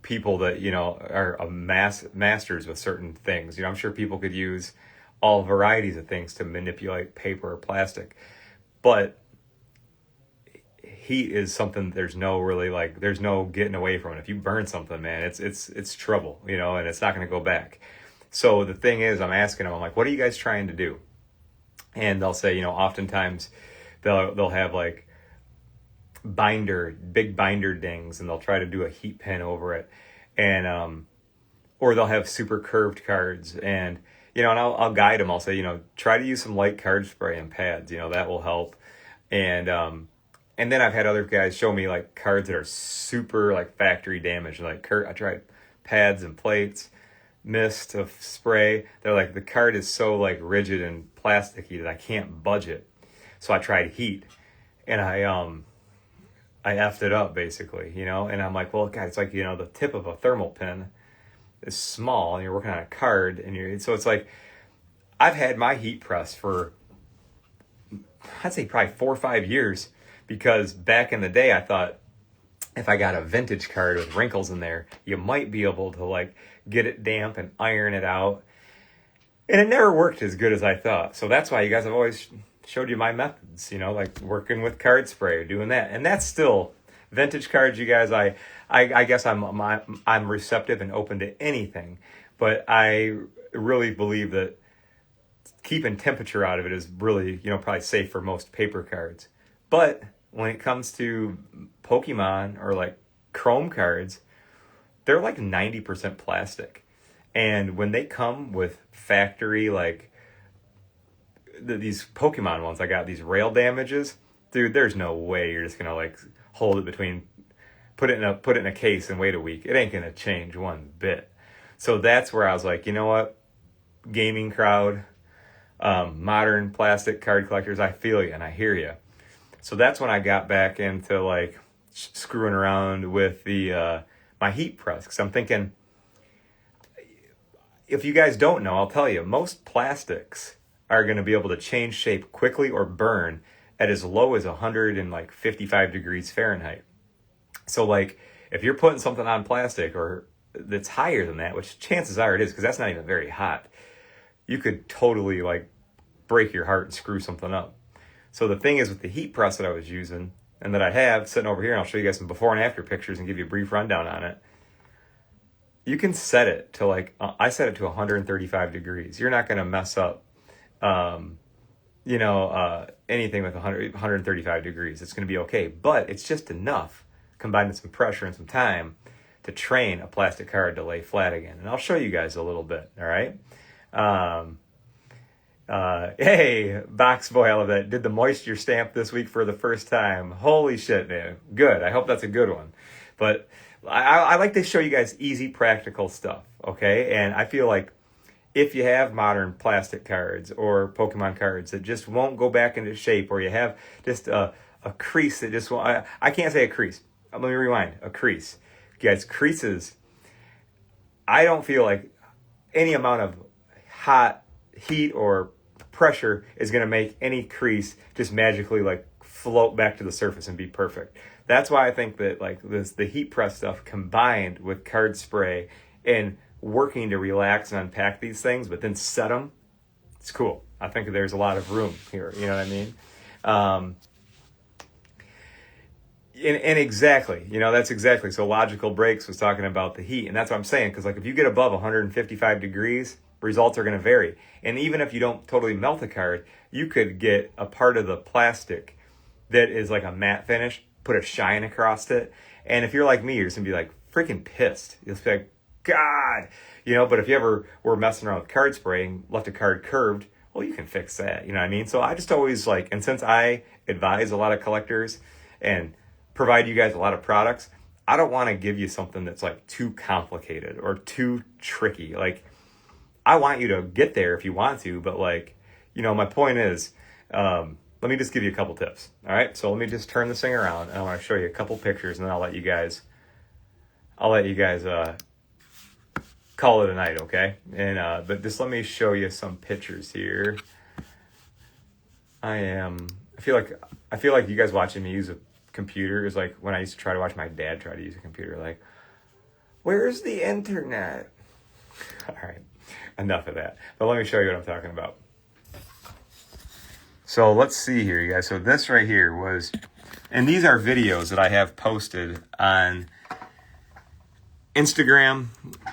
people that are masters with certain things. I'm sure people could use all varieties of things to manipulate paper or plastic, but heat is something there's no getting away from it. If you burn something, man, it's trouble, and it's not going to go back. So the thing is, I'm asking them, I'm like, what are you guys trying to do? And they'll say, oftentimes they'll have like big binder dings, and they'll try to do a heat pen over it, and or they'll have super curved cards, and and I'll guide them. I'll say, try to use some light card spray and pads. That will help. And then I've had other guys show me like cards that are super like factory damaged. Like I tried pads and plates, mist of spray. They're like, the card is so like rigid and plasticky that I can't budge it. So I tried heat, and I effed it up basically, and I'm like, well, guys, it's like, the tip of a thermal pen is small, and you're working on a card, and so it's like, I've had my heat press for, I'd say probably 4 or 5 years, because back in the day I thought if I got a vintage card with wrinkles in there, you might be able to like get it damp and iron it out, and it never worked as good as I thought. So that's why you guys have always showed you my methods, like working with card spray or doing that, and that's still vintage cards, you guys. I guess I'm receptive and open to anything, but I really believe that keeping temperature out of it is really, probably safe for most paper cards. But when it comes to Pokemon or like Chrome cards, they're like 90% plastic. And when they come with factory, like these Pokemon ones, I got these rail damages, dude, there's no way you're just gonna like hold it put it in a case and wait a week. It ain't gonna change one bit. So that's where I was like, you know what, gaming crowd, modern plastic card collectors, I feel you and I hear you. So that's when I got back into like screwing around with the my heat press, because I'm thinking, if you guys don't know, I'll tell you, most plastics are going to be able to change shape quickly or burn at as low as 155 degrees Fahrenheit. So like, if you're putting something on plastic or that's higher than that, which chances are it is, because that's not even very hot, you could totally like break your heart and screw something up. So the thing is, with the heat press that I was using and that I have sitting over here, and I'll show you guys some before and after pictures and give you a brief rundown on it, you can set it to like, I set it to 135 degrees. You're not going to mess up, anything with 135 degrees. It's going to be okay, but it's just enough, combined with some pressure and some time, to train a plastic card to lay flat again. And I'll show you guys a little bit, all right? Hey, Box Boy, I love that. Did the moisture stamp this week for the first time. Holy shit, man. Good. I hope that's a good one. But I like to show you guys easy, practical stuff, okay? And I feel like if you have modern plastic cards or Pokemon cards that just won't go back into shape, or you have just a crease that just won't, I can't say a crease. Let me rewind. A crease. Guys, creases, I don't feel like any amount of heat or pressure is going to make any crease just magically like float back to the surface and be perfect. That's why I think that like the heat press stuff combined with card spray and working to relax and unpack these things, but then set them, it's cool. I think there's a lot of room here. You know what I mean? And exactly, that's exactly. So Logical Breaks was talking about the heat, and that's what I'm saying. Because like if you get above 155 degrees, results are going to vary. And even if you don't totally melt a card, you could get a part of the plastic that is like a matte finish, put a shine across it. And if you're like me, you're just going to be like freaking pissed. You'll be like, God, but if you ever were messing around with card spray and left a card curved, well, you can fix that. You know what I mean? So I just always like, and since I advise a lot of collectors and provide you guys a lot of products, I don't want to give you something that's like too complicated or too tricky. Like, I want you to get there if you want to, but like, my point is, let me just give you a couple tips. All right. So let me just turn this thing around and I want to show you a couple pictures and then I'll let you guys call it a night. Okay. And, but just let me show you some pictures here. I feel like you guys watching me use a computer is like when I used to try to watch my dad try to use a computer. Like, where's the internet? All right, enough of that. But let me show you what I'm talking about. So let's see here, you guys. So this right here was, and these are videos that I have posted on Instagram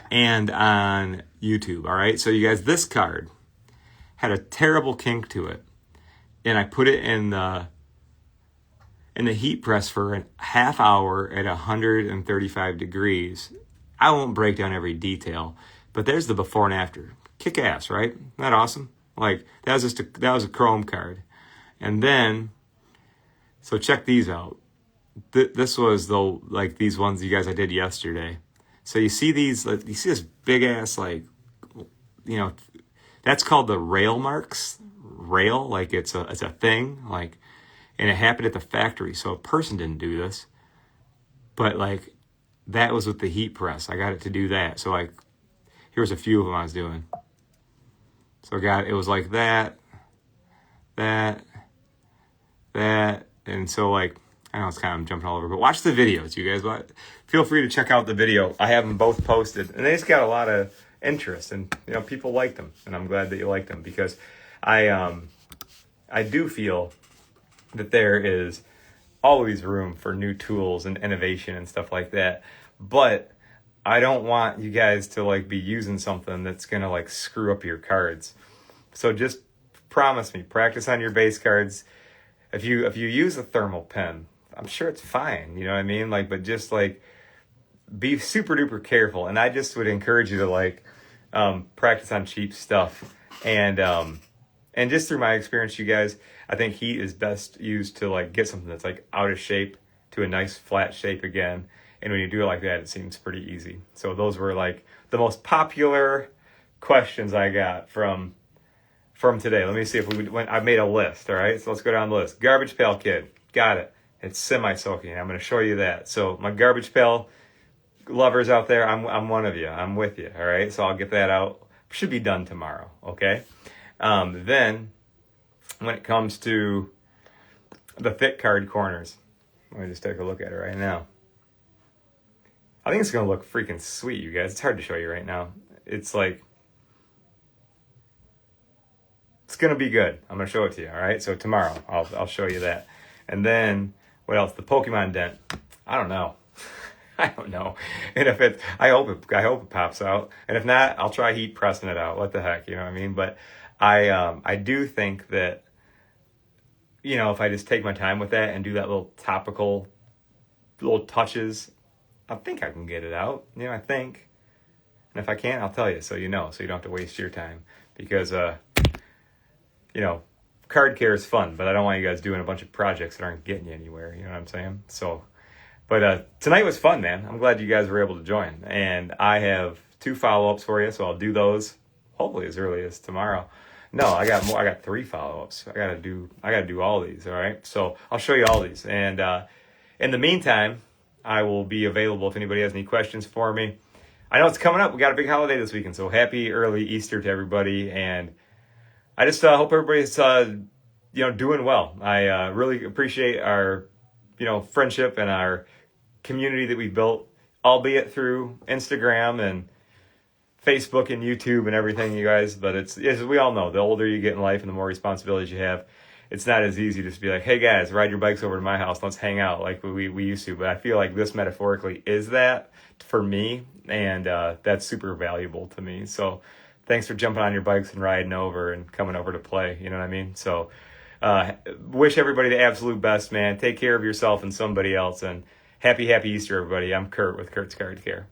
and on YouTube. All right. So you guys, this card had a terrible kink to it, and I put it in the heat press for a half hour at 135 degrees. I won't break down every detail, but there's the before and after. Kick ass, right? Isn't that awesome? Like, that was a chrome card. And then, so check these out. This was these ones you guys I did yesterday. So you see these, you see this big ass, that's called the rail marks. Rail, like it's a thing, like, and it happened at the factory, so a person didn't do this. But, like, that was with the heat press. I got it to do that. So, like, here's a few of them I was doing. So, it was like that. And so, like, I know it's kind of jumping all over, but watch the videos, you guys. Feel free to check out the video. I have them both posted, and they just got a lot of interest, and, people like them. And I'm glad that you like them because I do feel that there is always room for new tools and innovation and stuff like that. But I don't want you guys to like be using something that's going to like screw up your cards. So just promise me, practice on your base cards. If you use a thermal pen, I'm sure it's fine. You know what I mean? Like, but just like be super duper careful. And I just would encourage you to like practice on cheap stuff. And just through my experience, you guys, I think heat is best used to like get something that's like out of shape to a nice flat shape again. And when you do it like that, it seems pretty easy. So those were like the most popular questions I got from today. Let me see if I made a list. All right. So let's go down the list. Garbage Pail Kid. Got it. It's semi-soaking. I'm going to show you that. So my Garbage Pail lovers out there, I'm one of you. I'm with you. All right. So I'll get that out. Should be done tomorrow. Okay. Then when it comes to the thick card corners, let me just take a look at it right now. I think it's going to look freaking sweet, you guys. It's hard to show you right now. It's like, it's going to be good. I'm going to show it to you. All right. So tomorrow I'll show you that. And then what else? The Pokemon Dent. I don't know. I don't know. And if I hope it pops out. And if not, I'll try heat pressing it out. What the heck, you know what I mean? But I do think that, if I just take my time with that and do that little topical little touches, I think I can get it out. I think. And if I can't, I'll tell you so you don't have to waste your time. Because, card care is fun, but I don't want you guys doing a bunch of projects that aren't getting you anywhere. You know what I'm saying? So But tonight was fun, man. I'm glad you guys were able to join. And I have 2 follow-ups for you, so I'll do those hopefully as early as tomorrow. No, I got more. I got 3 follow-ups. I gotta do all these. All right. So I'll show you all these. And in the meantime, I will be available if anybody has any questions for me. I know it's coming up. We got a big holiday this weekend, so happy early Easter to everybody. And I just hope everybody's doing well. I really appreciate our friendship and our community that we built, albeit through Instagram and Facebook and YouTube and everything, you guys. But it's as we all know, the older you get in life and the more responsibilities you have, it's not as easy to just be like, hey guys, ride your bikes over to my house, let's hang out like we used to. But I feel like this metaphorically is that for me, and that's super valuable to me. So thanks for jumping on your bikes and riding over and coming over to play. You know what I mean? So wish everybody the absolute best, man. Take care of yourself and somebody else, and happy Easter, everybody. I'm Kurt with Kurt's Card Care.